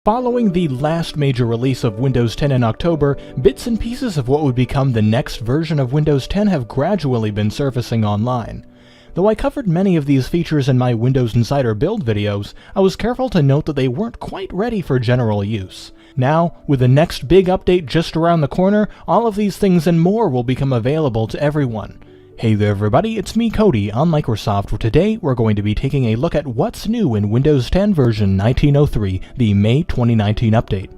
Following the last major release of Windows 10 in October, bits and pieces of what would become the next version of Windows 10 have gradually been surfacing online. Though I covered many of these features in my Windows Insider build videos, I was careful to note that they weren't quite ready for general use. Now, with the next big update just around the corner, all of these things and more will become available to everyone. Hey there everybody, it's me Cody on Microsoft, where today we're going to be taking a look at what's new in Windows 10 version 1903, the May 2019 update.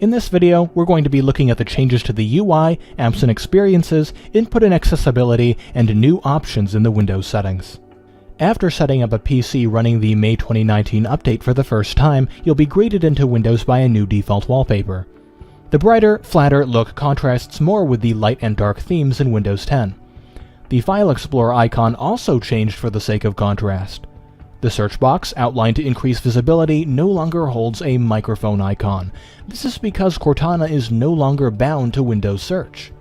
In this video, we're going to be looking at the changes to the UI, apps and experiences, input and accessibility, and new options in the Windows settings. After setting up a PC running the May 2019 update for the first time, you'll be greeted into Windows by a new default wallpaper. The brighter, flatter look contrasts more with the light and dark themes in Windows 10. The File Explorer icon also changed for the sake of contrast. The search box, outlined to increase visibility, no longer holds a microphone icon. This is because Cortana is no longer bound to Windows Search.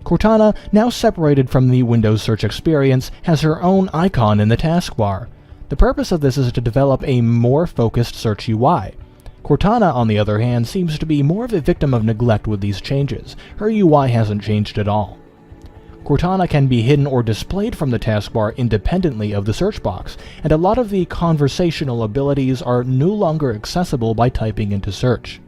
Cortana, now separated from the Windows Search experience, has her own icon in the taskbar. The purpose of this is to develop a more focused search UI. Cortana, on the other hand, seems to be more of a victim of neglect with these changes. Her UI hasn't changed at all. Cortana can be hidden or displayed from the taskbar independently of the search box, and a lot of the conversational abilities are no longer accessible by typing into search.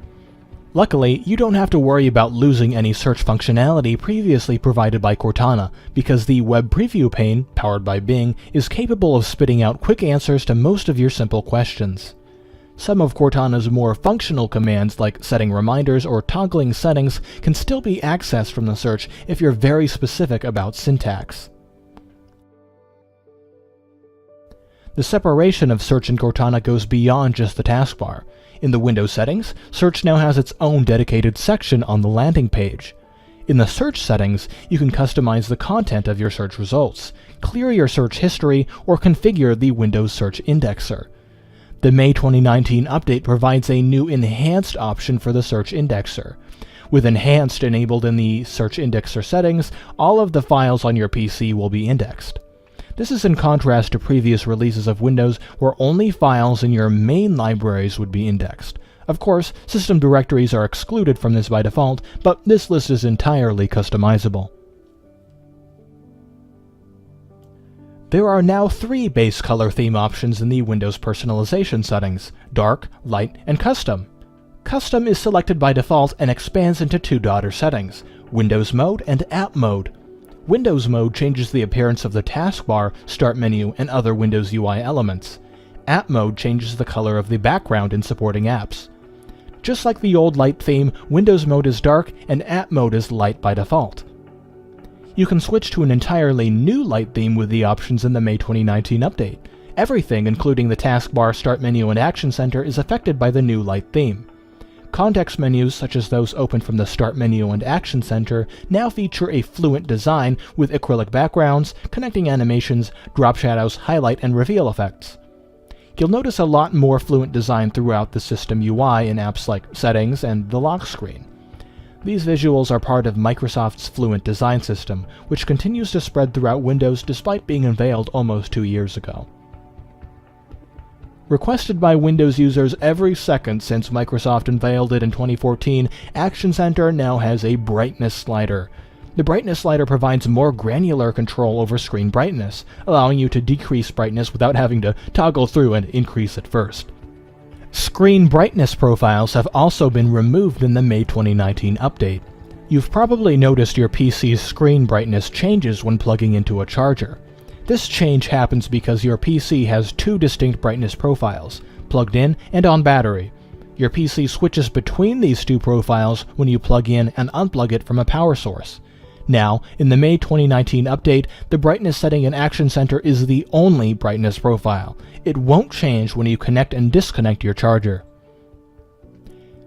Luckily, you don't have to worry about losing any search functionality previously provided by Cortana, because the web preview pane, powered by Bing, is capable of spitting out quick answers to most of your simple questions. Some of Cortana's more functional commands, like setting reminders or toggling settings, can still be accessed from the search if you're very specific about syntax. The separation of search in Cortana goes beyond just the taskbar. In the Windows settings, search now has its own dedicated section on the landing page. In the search settings, you can customize the content of your search results, clear your search history, or configure the Windows Search Indexer. The May 2019 update provides a new enhanced option for the search indexer. With enhanced enabled in the search indexer settings, all of the files on your PC will be indexed. This is in contrast to previous releases of Windows where only files in your main libraries would be indexed. Of course, system directories are excluded from this by default, but this list is entirely customizable. There are now 3 base color theme options in the Windows personalization settings: Dark, Light, and Custom. Custom is selected by default and expands into 2 daughter settings: Windows Mode and App Mode. Windows Mode changes the appearance of the taskbar, start menu, and other Windows UI elements. App Mode changes the color of the background in supporting apps. Just like the old Light theme, Windows Mode is dark and App Mode is light by default. You can switch to an entirely new light theme with the options in the May 2019 update. Everything, including the taskbar, start menu, and action center, is affected by the new light theme. Context menus, such as those opened from the start menu and action center, now feature a fluent design with acrylic backgrounds, connecting animations, drop shadows, highlight, and reveal effects. You'll notice a lot more fluent design throughout the system UI in apps like Settings and the lock screen. These visuals are part of Microsoft's Fluent Design System, which continues to spread throughout Windows despite being unveiled almost 2 years ago. Requested by Windows users every second since Microsoft unveiled it in 2014, Action Center now has a brightness slider. The brightness slider provides more granular control over screen brightness, allowing you to decrease brightness without having to toggle through and increase it first. Screen brightness profiles have also been removed in the May 2019 update. You've probably noticed your PC's screen brightness changes when plugging into a charger. This change happens because your PC has 2 distinct brightness profiles, plugged in and on battery. Your PC switches between these 2 profiles when you plug in and unplug it from a power source. Now, in the May 2019 update, the brightness setting in Action Center is the only brightness profile. It won't change when you connect and disconnect your charger.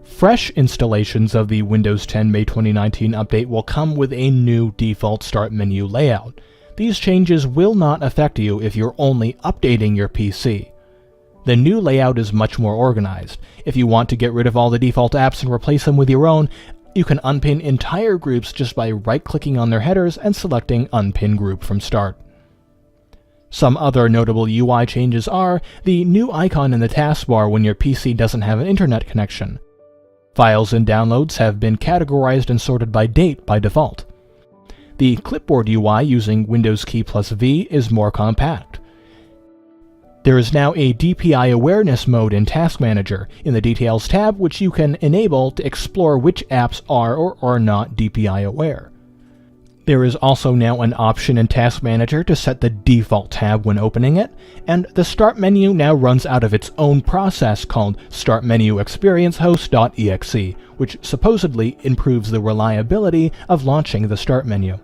Fresh installations of the Windows 10 May 2019 update will come with a new default start menu layout. These changes will not affect you if you're only updating your PC. The new layout is much more organized. If you want to get rid of all the default apps and replace them with your own, you can unpin entire groups just by right-clicking on their headers and selecting Unpin Group from Start. Some other notable UI changes are the new icon in the taskbar when your PC doesn't have an internet connection. Files and downloads have been categorized and sorted by date by default. The clipboard UI using Windows key plus V is more compact. There is now a DPI awareness mode in Task Manager in the Details tab, which you can enable to explore which apps are or are not DPI aware. There is also now an option in Task Manager to set the default tab when opening it, and the Start menu now runs out of its own process called Start Menu Experience Host.exe, which supposedly improves the reliability of launching the Start menu.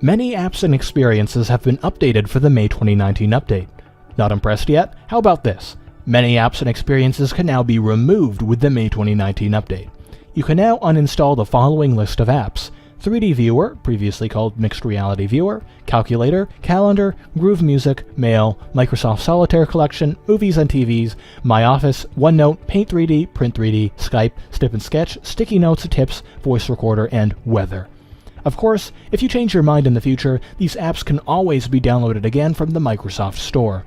Many apps and experiences have been updated for the May 2019 update. Not impressed yet? How about this? Many apps and experiences can now be removed with the May 2019 update. You can now uninstall the following list of apps: 3D Viewer, previously called Mixed Reality Viewer, Calculator, Calendar, Groove Music, Mail, Microsoft Solitaire Collection, Movies and TVs, My Office, OneNote, Paint 3D, Print 3D, Skype, Snip and Sketch, Sticky Notes, Tips, Voice Recorder, and Weather. Of course, if you change your mind in the future, these apps can always be downloaded again from the Microsoft Store.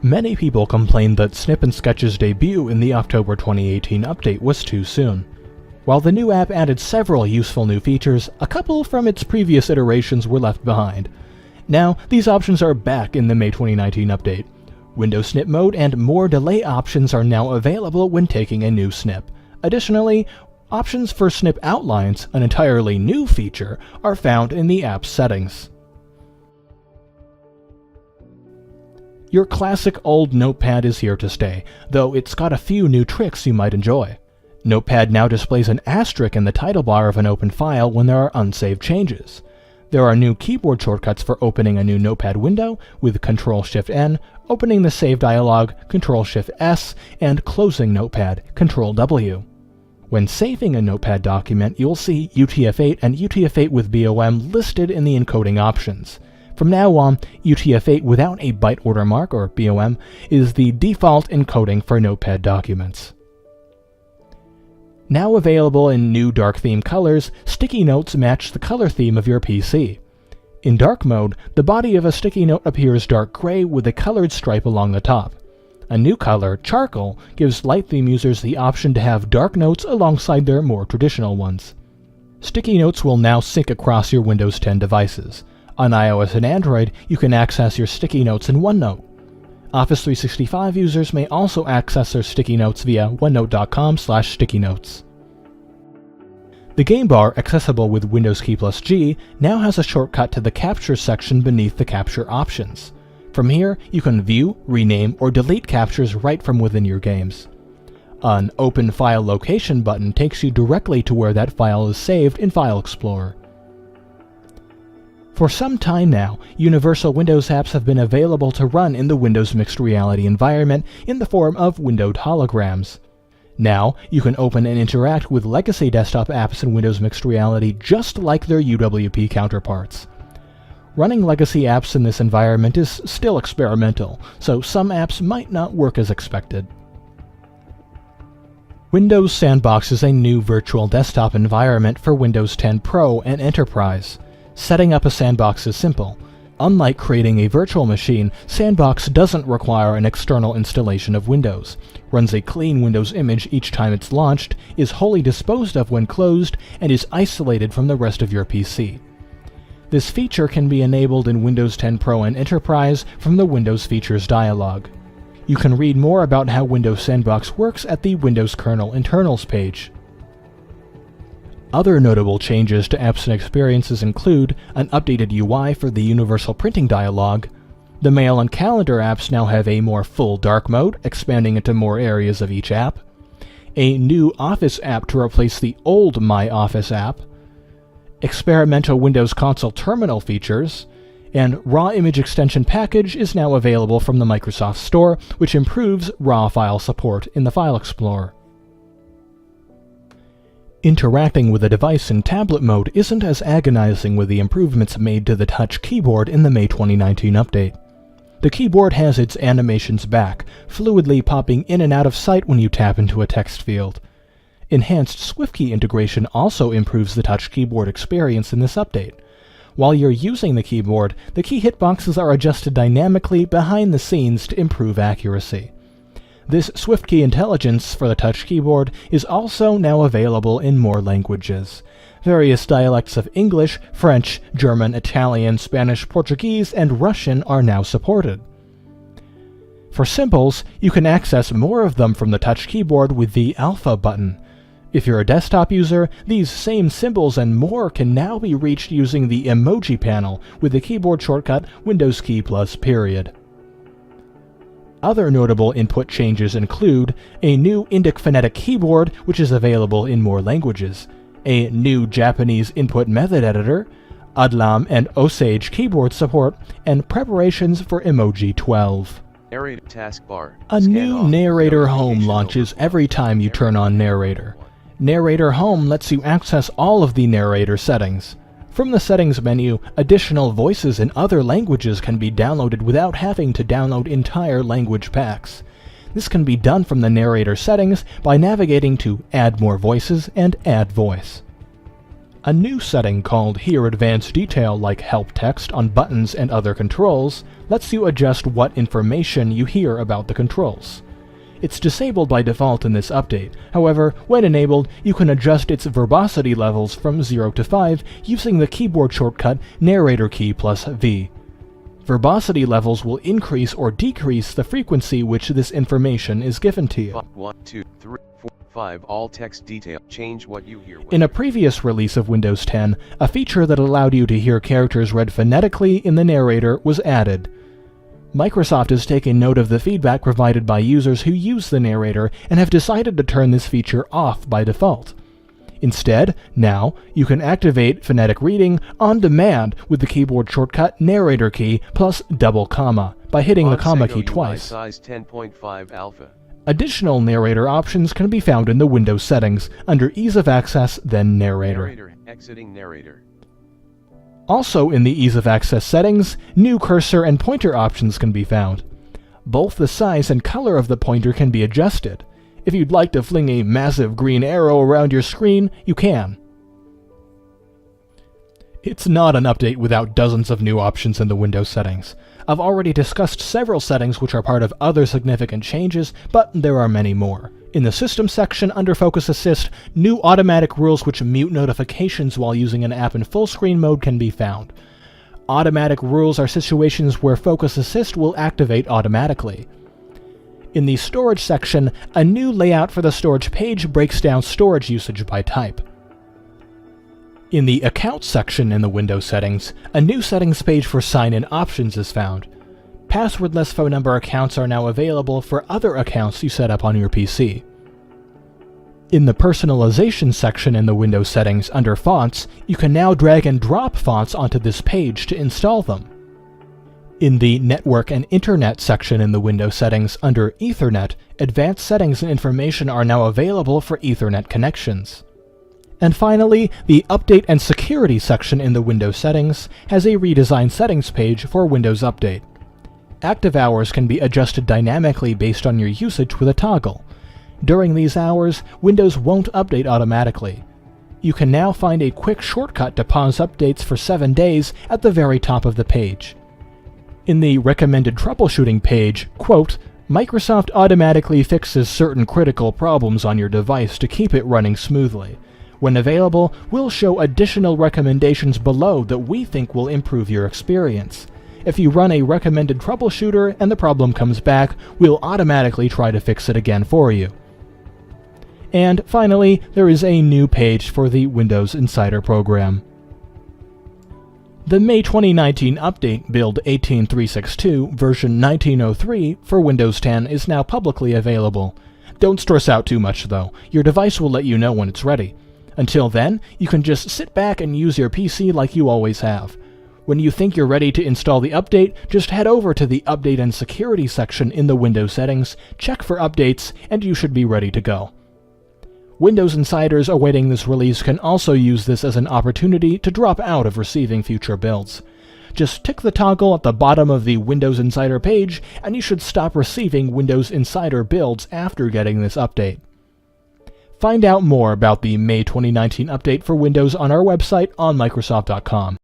Many people complained that Snip and Sketch's debut in the October 2018 update was too soon. While the new app added several useful new features, a couple from its previous iterations were left behind. Now, these options are back in the May 2019 update. Window snip mode and more delay options are now available when taking a new snip. Additionally, options for snip outlines, an entirely new feature, are found in the app's settings. Your classic old Notepad is here to stay, though it's got a few new tricks you might enjoy. Notepad now displays an asterisk in the title bar of an open file when there are unsaved changes. There are new keyboard shortcuts for opening a new Notepad window with Ctrl-Shift-N, opening the Save dialog, Ctrl-Shift-S, and closing Notepad, Ctrl-W. When saving a Notepad document, you'll see UTF-8 and UTF-8 with BOM listed in the encoding options. From now on, UTF-8 without a byte order mark, or BOM, is the default encoding for Notepad documents. Now available in new dark theme colors, sticky notes match the color theme of your PC. In dark mode, the body of a sticky note appears dark gray with a colored stripe along the top. A new color, charcoal, gives light theme users the option to have dark notes alongside their more traditional ones. Sticky notes will now sync across your Windows 10 devices. On iOS and Android, you can access your sticky notes in OneNote. Office 365 users may also access their sticky notes via onenote.com/stickynotes. The game bar, accessible with Windows key plus G, now has a shortcut to the Capture section beneath the Capture options. From here, you can view, rename, or delete captures right from within your games. An Open File Location button takes you directly to where that file is saved in File Explorer. For some time now, Universal Windows apps have been available to run in the Windows Mixed Reality environment in the form of windowed holograms. Now, you can open and interact with legacy desktop apps in Windows Mixed Reality just like their UWP counterparts. Running legacy apps in this environment is still experimental, so some apps might not work as expected. Windows Sandbox is a new virtual desktop environment for Windows 10 Pro and Enterprise. Setting up a Sandbox is simple. Unlike creating a virtual machine, Sandbox doesn't require an external installation of Windows, runs a clean Windows image each time it's launched, is wholly disposed of when closed, and is isolated from the rest of your PC. This feature can be enabled in Windows 10 Pro and Enterprise from the Windows Features dialog. You can read more about how Windows Sandbox works at the Windows Kernel Internals page. Other notable changes to apps and experiences include an updated UI for the Universal Printing dialog. The Mail and Calendar apps now have a more full dark mode, expanding into more areas of each app. A new Office app to replace the old My Office app. Experimental Windows Console Terminal features, and RAW Image Extension Package is now available from the Microsoft Store, which improves RAW file support in the File Explorer. Interacting with a device in tablet mode isn't as agonizing with the improvements made to the touch keyboard in the May 2019 update. The keyboard has its animations back, fluidly popping in and out of sight when you tap into a text field. Enhanced SwiftKey integration also improves the touch keyboard experience in this update. While you're using the keyboard, the key hitboxes are adjusted dynamically behind the scenes to improve accuracy. This SwiftKey intelligence for the touch keyboard is also now available in more languages. Various dialects of English, French, German, Italian, Spanish, Portuguese, and Russian are now supported. For symbols, you can access more of them from the touch keyboard with the Alpha button. If you're a desktop user, these same symbols and more can now be reached using the emoji panel with the keyboard shortcut Windows key plus period. Other notable input changes include a new Indic phonetic keyboard, which is available in more languages, a new Japanese input method editor, UDLAM and Osage keyboard support, and preparations for Emoji 12. Narrator taskbar. A new Narrator Home launches every time you turn on Narrator. Narrator Home lets you access all of the narrator settings. From the settings menu, additional voices in other languages can be downloaded without having to download entire language packs. This can be done from the narrator settings by navigating to Add More Voices and Add Voice. A new setting called Hear Advanced Detail, like help text on buttons and other controls, lets you adjust what information you hear about the controls. It's disabled by default in this update. However, when enabled, you can adjust its verbosity levels from 0 to 5 using the keyboard shortcut Narrator key plus V. Verbosity levels will increase or decrease the frequency which this information is given to you. 1, 2, 3, 4, 5 All text detail. Change what you hear. In a previous release of Windows 10, a feature that allowed you to hear characters read phonetically in the narrator was added. Microsoft has taken note of the feedback provided by users who use the narrator and have decided to turn this feature off by default. Instead, now, you can activate phonetic reading on demand with the keyboard shortcut Narrator key plus double comma by hitting the comma key twice. Size 10.5 alpha. Additional narrator options can be found in the Windows settings under Ease of Access, then Narrator. Exiting narrator. Also in the Ease of Access settings, new cursor and pointer options can be found. Both the size and color of the pointer can be adjusted. If you'd like to fling a massive green arrow around your screen, you can. It's not an update without dozens of new options in the Windows settings. I've already discussed several settings which are part of other significant changes, but there are many more. In the System section under Focus Assist, new automatic rules which mute notifications while using an app in full screen mode can be found. Automatic rules are situations where Focus Assist will activate automatically. In the Storage section, a new layout for the storage page breaks down storage usage by type. In the Accounts section in the Windows settings, a new settings page for sign-in options is found. Passwordless phone number accounts are now available for other accounts you set up on your PC. In the Personalization section in the Windows settings under Fonts, you can now drag and drop fonts onto this page to install them. In the Network and Internet section in the Windows settings under Ethernet, advanced settings and information are now available for Ethernet connections. And finally, the Update and Security section in the Windows settings has a redesigned settings page for Windows Update. Active hours can be adjusted dynamically based on your usage with a toggle. During these hours, Windows won't update automatically. You can now find a quick shortcut to pause updates for 7 days at the very top of the page. In the Recommended Troubleshooting page, quote, Microsoft automatically fixes certain critical problems on your device to keep it running smoothly. When available, we'll show additional recommendations below that we think will improve your experience. If you run a recommended troubleshooter and the problem comes back, we'll automatically try to fix it again for you. And finally, there is a new page for the Windows Insider program. The May 2019 update build 18362 version 1903 for Windows 10 is now publicly available. Don't stress out too much though, your device will let you know when it's ready. Until then, you can just sit back and use your PC like you always have. When you think you're ready to install the update, just head over to the Update and Security section in the Windows settings, check for updates, and you should be ready to go. Windows insiders awaiting this release can also use this as an opportunity to drop out of receiving future builds. Just tick the toggle at the bottom of the Windows Insider page, and you should stop receiving Windows Insider builds after getting this update. Find out more about the May 2019 update for Windows on our website on Microsoft.com.